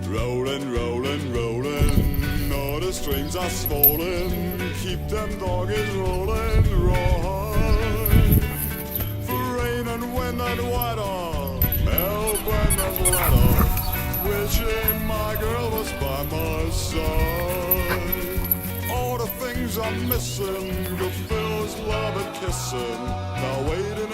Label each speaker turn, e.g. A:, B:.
A: Rolling, rolling, rolling, all the streams are swollen, keep them doggies rolling, rolling. For rain and wind and weather, Melbourne and weather, wishing my girl was by my side. All the things I'm missing, good feels, love and kissing, now waiting